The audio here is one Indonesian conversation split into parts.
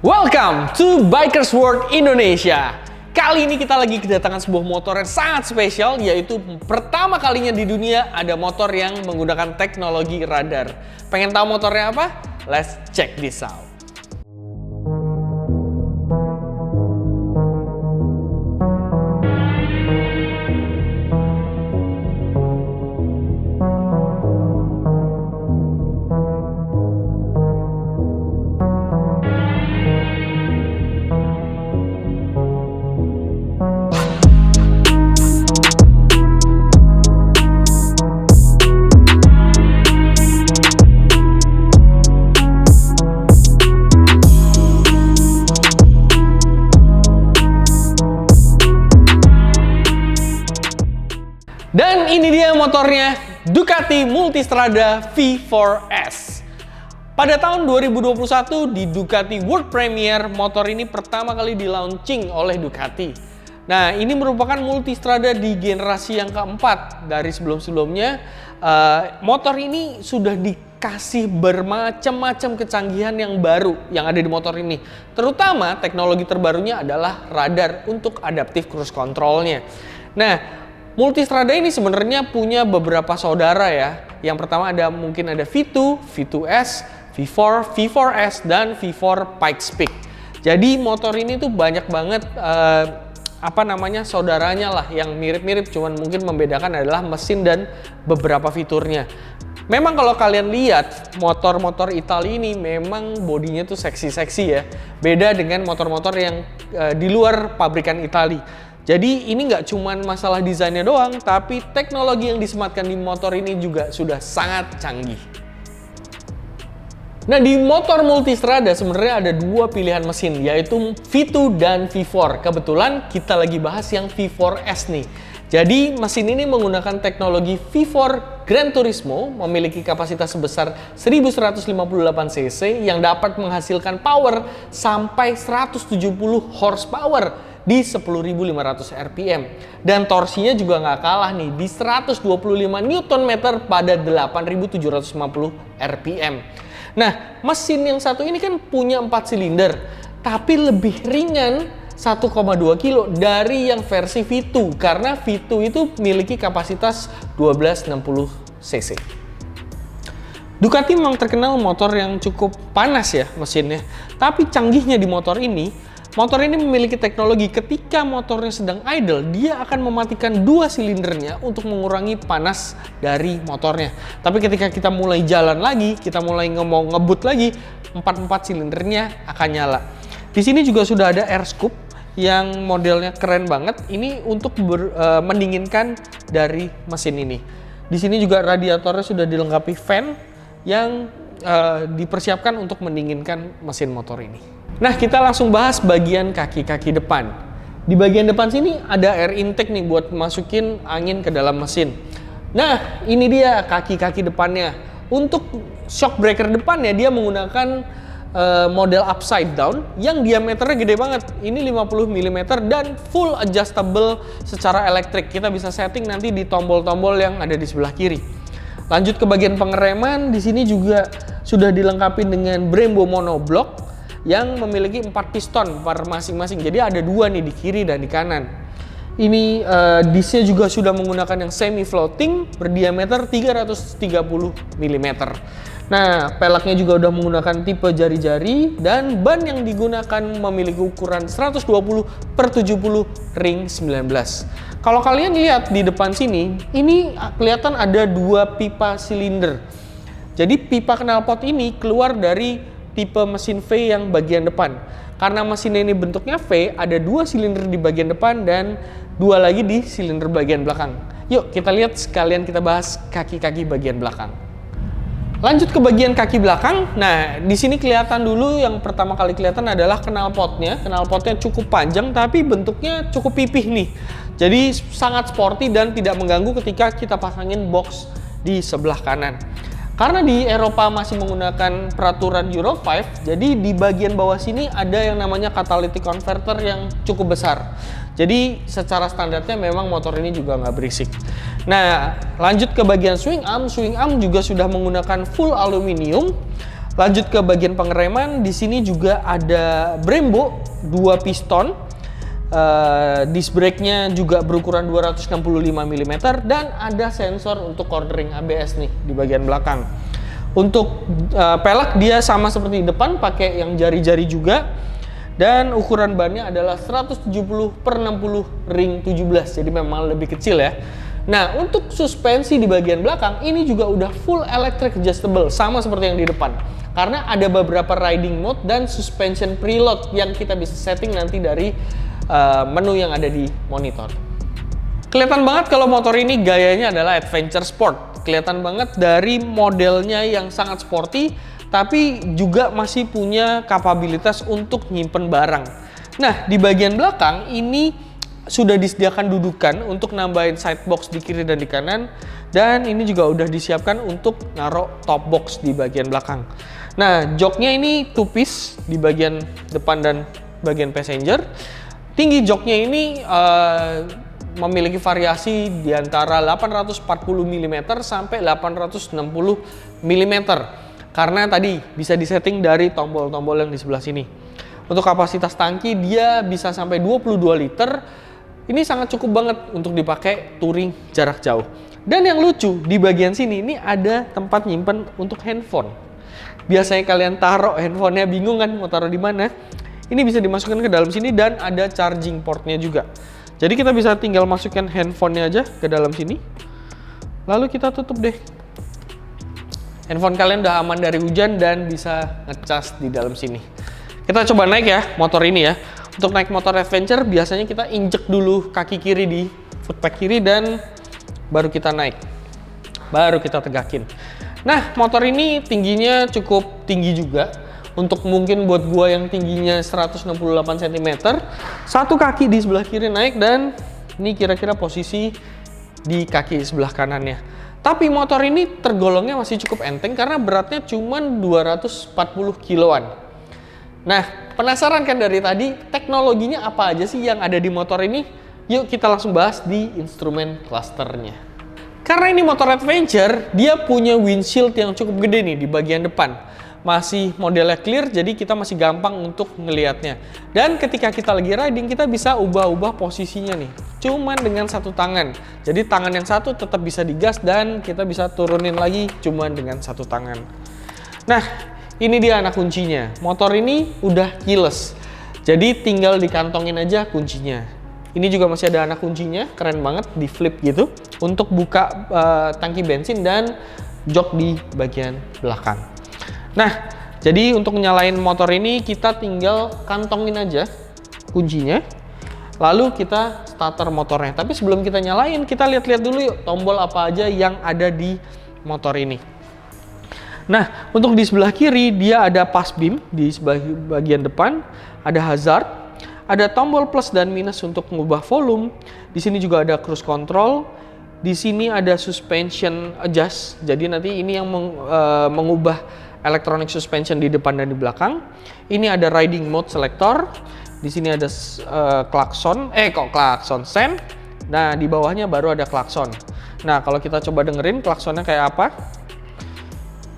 Welcome to Bikers World Indonesia. Kali ini kita lagi kedatangan sebuah motor yang sangat spesial, yaitu pertama kalinya di dunia ada motor yang menggunakan teknologi radar. Pengen tahu motornya apa? Let's check this out. Dan ini dia motornya, Ducati Multistrada V4S. Pada tahun 2021 di Ducati World Premiere, motor ini pertama kali di-launching oleh Ducati. Nah, ini merupakan Multistrada di generasi yang keempat. Dari sebelum-sebelumnya, motor ini sudah dikasih bermacam-macam kecanggihan yang baru yang ada di motor ini. Terutama teknologi terbarunya adalah radar untuk adaptive cruise control-nya. Nah, Multistrada ini sebenarnya punya beberapa saudara ya. Yang pertama mungkin ada V2, V2S, V4, V4S, dan V4 Pikes Peak. Jadi motor ini tuh banyak banget saudaranya lah yang mirip-mirip, cuman mungkin membedakan adalah mesin dan beberapa fiturnya. Memang kalau kalian lihat motor-motor Italia ini memang bodinya tuh seksi-seksi ya. Beda dengan motor-motor yang di luar pabrikan Italia. Jadi ini nggak cuma masalah desainnya doang, tapi teknologi yang disematkan di motor ini juga sudah sangat canggih. Nah, di motor Multistrada sebenarnya ada dua pilihan mesin, yaitu V2 dan V4. Kebetulan kita lagi bahas yang V4S nih. Jadi mesin ini menggunakan teknologi V4 Gran Turismo, memiliki kapasitas sebesar 1158 cc yang dapat menghasilkan power sampai 170 horsepower di 10.500 rpm, dan torsinya juga nggak kalah nih di 125 Nm pada 8.750 rpm. Nah, mesin yang satu ini kan punya 4 silinder, tapi lebih ringan 1,2 kilo dari yang versi V2, karena V2 itu memiliki kapasitas 1260 cc. Ducati memang terkenal motor yang cukup panas ya mesinnya, tapi canggihnya di motor ini memiliki teknologi ketika motornya sedang idle, dia akan mematikan dua silindernya untuk mengurangi panas dari motornya. Tapi ketika kita mulai jalan lagi, kita mulai ngebut lagi, 4 silindernya akan nyala. Di sini juga sudah ada air scoop yang modelnya keren banget. Ini untuk mendinginkan dari mesin ini. Di sini juga radiatornya sudah dilengkapi fan yang dipersiapkan untuk mendinginkan mesin motor ini. Nah, kita langsung bahas bagian kaki-kaki depan. Di bagian depan sini ada air intake nih buat masukin angin ke dalam mesin. Nah, ini dia kaki-kaki depannya. Untuk shock breaker depannya dia menggunakan model upside down yang diameternya gede banget. Ini 50 mm dan full adjustable secara elektrik. Kita bisa setting nanti di tombol-tombol yang ada di sebelah kiri. Lanjut ke bagian pengereman, di sini juga sudah dilengkapi dengan Brembo monoblock yang memiliki 4 piston per masing-masing. Jadi ada 2 nih di kiri dan di kanan. Ini disnya juga sudah menggunakan yang semi floating berdiameter 330 mm. Nah, peleknya juga udah menggunakan tipe jari-jari, dan ban yang digunakan memiliki ukuran 120 per 70 ring 19. Kalau kalian lihat di depan sini, ini kelihatan ada 2 pipa silinder. Jadi pipa knalpot ini keluar dari tipe mesin V yang bagian depan. Karena mesin ini bentuknya V, ada 2 silinder di bagian depan dan 2 lagi di silinder bagian belakang. Yuk kita lihat sekalian, kita bahas kaki-kaki bagian belakang. Lanjut ke bagian kaki belakang. Nah, di sini kelihatan dulu, yang pertama kali kelihatan adalah knalpotnya. Knalpotnya cukup panjang tapi bentuknya cukup pipih nih. Jadi sangat sporty dan tidak mengganggu ketika kita pasangin box di sebelah kanan. Karena di Eropa masih menggunakan peraturan Euro 5, jadi di bagian bawah sini ada yang namanya catalytic converter yang cukup besar. Jadi secara standarnya memang motor ini juga nggak berisik. Nah, lanjut ke bagian swing arm juga sudah menggunakan full aluminium. Lanjut ke bagian pengereman, di sini juga ada Brembo 2 piston. Disc brake-nya juga berukuran 265 mm dan ada sensor untuk cornering ABS nih di bagian belakang. Untuk pelek dia sama seperti di depan, pakai yang jari-jari juga. Dan ukuran bannya adalah 170/60 ring 17, jadi memang lebih kecil ya. Nah, untuk suspensi di bagian belakang ini juga udah full electric adjustable, sama seperti yang di depan. Karena ada beberapa riding mode dan suspension preload yang kita bisa setting nanti dari menu yang ada di monitor. Kelihatan banget kalau motor ini gayanya adalah adventure sport. Kelihatan banget dari modelnya yang sangat sporty, tapi juga masih punya kapabilitas untuk nyimpen barang. Nah, di bagian belakang ini sudah disediakan dudukan untuk nambahin side box di kiri dan di kanan, dan ini juga udah disiapkan untuk naruh top box di bagian belakang. Nah, joknya ini two piece di bagian depan dan bagian passenger. Tinggi joknya ini memiliki variasi di antara 840 mm sampai 860 mm. Karena tadi bisa disetting dari tombol-tombol yang di sebelah sini. Untuk kapasitas tangki dia bisa sampai 22 liter. Ini sangat cukup banget untuk dipakai touring jarak jauh. Dan yang lucu, di bagian sini ini ada tempat nyimpen untuk handphone. Biasanya kalian taruh handphonenya bingung kan mau taruh di mana. Ini bisa dimasukkan ke dalam sini dan ada charging portnya juga. Jadi kita bisa tinggal masukkan handphonenya aja ke dalam sini. Lalu kita tutup deh. Handphone kalian udah aman dari hujan dan bisa ngecas di dalam sini. Kita coba naik ya motor ini ya. Untuk naik motor adventure biasanya kita injek dulu kaki kiri di footpath kiri dan baru kita naik. Baru kita tegakin. Nah, motor ini tingginya cukup tinggi juga. Untuk mungkin buat gua yang tingginya 168 cm, satu kaki di sebelah kiri naik dan ini kira-kira posisi di kaki sebelah kanannya. Tapi motor ini tergolongnya masih cukup enteng karena beratnya cuma 240 kiloan. Nah, penasaran kan dari tadi teknologinya apa aja sih yang ada di motor ini? Yuk kita langsung bahas di instrumen clusternya. Karena ini motor adventure, dia punya windshield yang cukup gede nih di bagian depan. Masih modelnya clear, jadi kita masih gampang untuk ngelihatnya. Dan ketika kita lagi riding, kita bisa ubah-ubah posisinya nih. Cuman dengan satu tangan. Jadi tangan yang satu tetap bisa digas dan kita bisa turunin lagi cuman dengan satu tangan. Nah, ini dia anak kuncinya. Motor ini udah keyless. Jadi tinggal dikantongin aja kuncinya. Ini juga masih ada anak kuncinya, keren banget, di flip gitu. Untuk buka tangki bensin dan jok di bagian belakang. Nah, jadi untuk nyalain motor ini kita tinggal kantongin aja kuncinya. Lalu kita starter motornya. Tapi sebelum kita nyalain, kita lihat-lihat dulu yuk tombol apa aja yang ada di motor ini. Nah, untuk di sebelah kiri dia ada pass beam di bagian depan, ada hazard, ada tombol plus dan minus untuk mengubah volume. Di sini juga ada cruise control. Di sini ada suspension adjust. Jadi nanti ini yang mengubah electronic suspension di depan dan di belakang. Ini ada riding mode selector. Di sini ada klakson, sen. Nah, di bawahnya baru ada klakson. Nah, kalau kita coba dengerin klaksonnya kayak apa?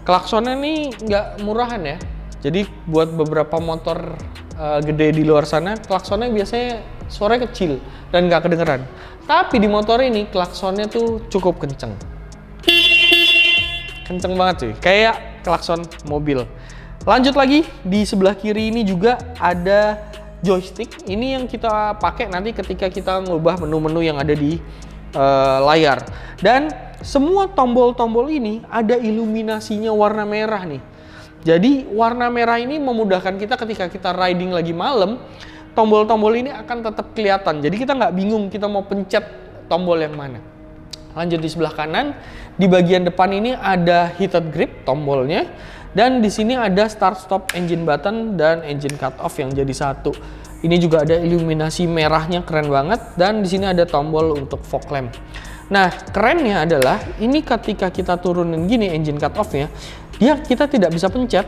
Klaksonnya nih nggak murahan ya. Jadi buat beberapa motor gede di luar sana, klaksonnya biasanya suaranya kecil dan nggak kedengeran. Tapi di motor ini klaksonnya tuh cukup kenceng. Kenceng banget cuy, kayak klakson mobil. Lanjut lagi, di sebelah kiri ini juga ada joystick. Ini yang kita pakai nanti ketika kita ngubah menu-menu yang ada di layar. Dan semua tombol-tombol ini ada iluminasinya warna merah nih. Jadi warna merah ini memudahkan kita ketika kita riding lagi malam, tombol-tombol ini akan tetap kelihatan. Jadi kita nggak bingung kita mau pencet tombol yang mana. Lanjut di sebelah kanan, di bagian depan ini ada heated grip tombolnya, dan di sini ada start stop engine button dan engine cut off yang jadi satu. Ini juga ada iluminasi merahnya, keren banget, dan di sini ada tombol untuk fog lamp. Nah, kerennya adalah ini ketika kita turunin gini engine cut off-nya, kita tidak bisa pencet.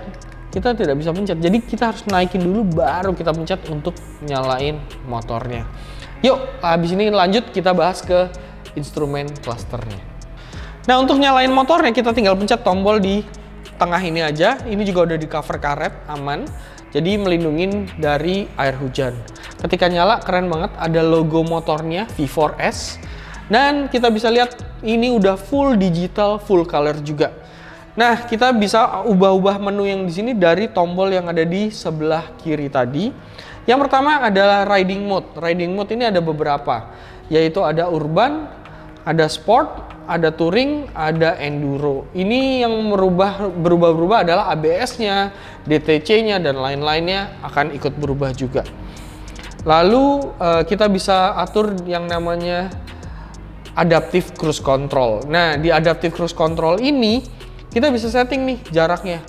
Jadi kita harus naikin dulu baru kita pencet untuk nyalain motornya. Yuk, habis ini lanjut kita bahas ke instrumen clusternya. Nah, untuk nyalain motornya kita tinggal pencet tombol di tengah ini aja, ini juga udah di cover karet, aman. Jadi melindungi dari air hujan. Ketika nyala keren banget, ada logo motornya V4S. Dan kita bisa lihat ini udah full digital, full color juga. Nah, kita bisa ubah-ubah menu yang di sini dari tombol yang ada di sebelah kiri tadi. Yang pertama adalah riding mode. Riding mode ini ada beberapa, yaitu ada urban, ada sport, ada touring, ada enduro. Ini yang berubah-ubah adalah ABS-nya, DTC-nya, dan lain-lainnya akan ikut berubah juga. Lalu kita bisa atur yang namanya adaptive cruise control. Nah, di adaptive cruise control ini kita bisa setting nih jaraknya.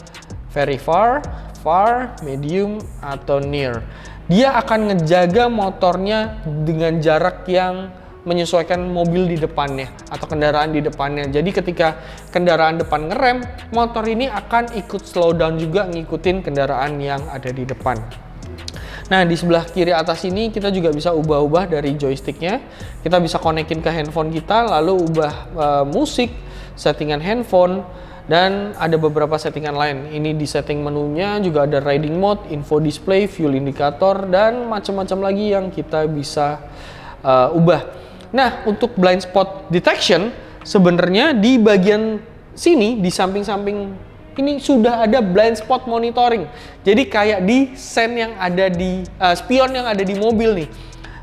Very far, far, medium, atau near. Dia akan ngejaga motornya dengan jarak yang menyesuaikan mobil di depannya atau kendaraan di depannya. Jadi ketika kendaraan depan ngerem, motor ini akan ikut slow down juga ngikutin kendaraan yang ada di depan. Nah, di sebelah kiri atas ini kita juga bisa ubah-ubah dari joysticknya. Kita bisa konekin ke handphone kita, lalu ubah musik, settingan handphone, dan ada beberapa settingan lain. Ini di setting menunya juga ada riding mode, info display, fuel indicator, dan macam-macam lagi yang kita bisa ubah. Nah, untuk blind spot detection, sebenarnya di bagian sini, di samping-samping ini sudah ada blind spot monitoring. Jadi kayak di sen yang ada di spion yang ada di mobil nih.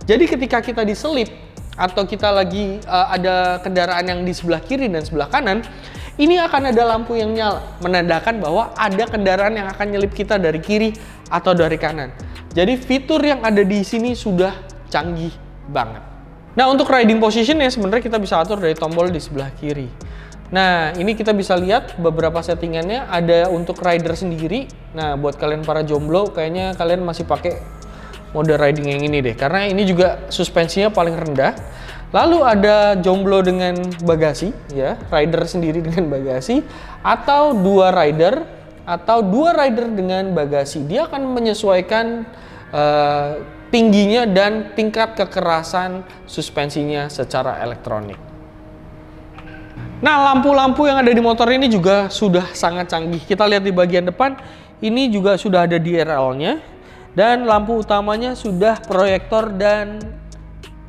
Jadi ketika kita diselip atau kita lagi ada kendaraan yang di sebelah kiri dan sebelah kanan, ini akan ada lampu yang nyala menandakan bahwa ada kendaraan yang akan nyelip kita dari kiri atau dari kanan. Jadi fitur yang ada di sini sudah canggih banget. Nah, untuk riding position ya sebenarnya kita bisa atur dari tombol di sebelah kiri. Nah, ini kita bisa lihat beberapa settingannya ada untuk rider sendiri. Nah, buat kalian para jomblo, kayaknya kalian masih pakai mode riding yang ini deh. Karena ini juga suspensinya paling rendah. Lalu ada jomblo dengan bagasi, ya, rider sendiri dengan bagasi. Atau dua rider dengan bagasi. Dia akan menyesuaikan tingginya dan tingkat kekerasan suspensinya secara elektronik. Nah, lampu-lampu yang ada di motor ini juga sudah sangat canggih. Kita lihat di bagian depan, ini juga sudah ada DRL-nya. Dan lampu utamanya sudah proyektor dan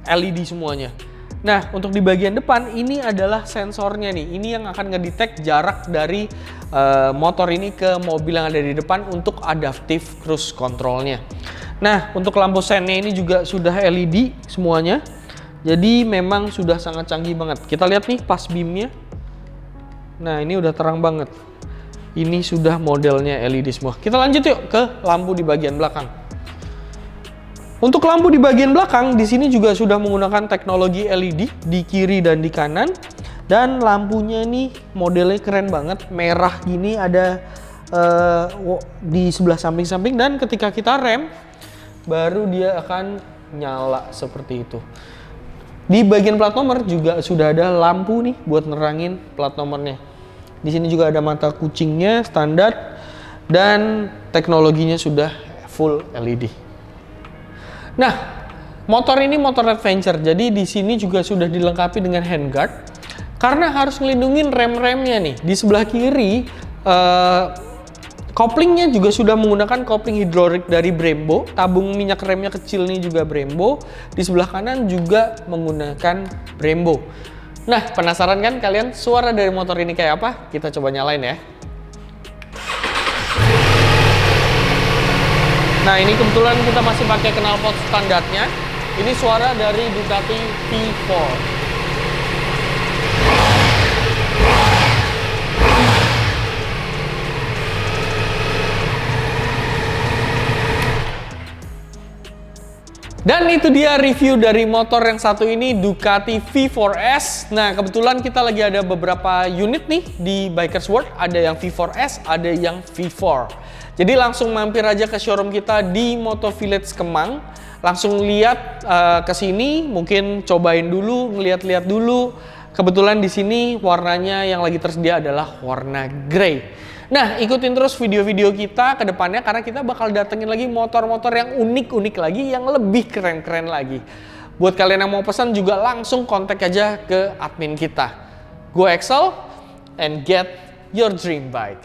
LED semuanya. Nah, untuk di bagian depan, ini adalah sensornya nih. Ini yang akan ngedetect jarak dari motor ini ke mobil yang ada di depan untuk adaptive cruise control-nya. Nah, untuk lampu sennya ini juga sudah LED semuanya. Jadi memang sudah sangat canggih banget. Kita lihat nih pas beamnya. Nah, ini udah terang banget. Ini sudah modelnya LED semua. Kita lanjut yuk ke lampu di bagian belakang. Untuk lampu di bagian belakang, di sini juga sudah menggunakan teknologi LED di kiri dan di kanan. Dan lampunya nih modelnya keren banget. Merah gini ada di sebelah samping-samping. Dan ketika kita rem, baru dia akan nyala seperti itu. Di bagian plat nomor juga sudah ada lampu nih buat nerangin plat nomornya. Di sini juga ada mata kucingnya standar dan teknologinya sudah full LED. Nah, motor ini motor adventure. Jadi di sini juga sudah dilengkapi dengan handguard karena harus ngelindungin rem-remnya nih. Di sebelah kiri koplingnya juga sudah menggunakan kopling hidrolik dari Brembo. Tabung minyak remnya kecil nih juga Brembo. Di sebelah kanan juga menggunakan Brembo. Nah, penasaran kan kalian suara dari motor ini kayak apa? Kita coba nyalain ya. Nah, ini kebetulan kita masih pakai knalpot standarnya. Ini suara dari Ducati V4. Dan itu dia review dari motor yang satu ini, Ducati V4S. Nah, kebetulan kita lagi ada beberapa unit nih di Bikers World. Ada yang V4S, ada yang V4. Jadi langsung mampir aja ke showroom kita di Moto Village Kemang. Langsung lihat ke sini, mungkin cobain dulu, ngeliat-liat dulu. Kebetulan di sini warnanya yang lagi tersedia adalah warna grey. Nah, ikutin terus video-video kita ke depannya karena kita bakal datengin lagi motor-motor yang unik-unik lagi, yang lebih keren-keren lagi. Buat kalian yang mau pesan juga langsung kontak aja ke admin kita. Gue Excel and get your dream bike.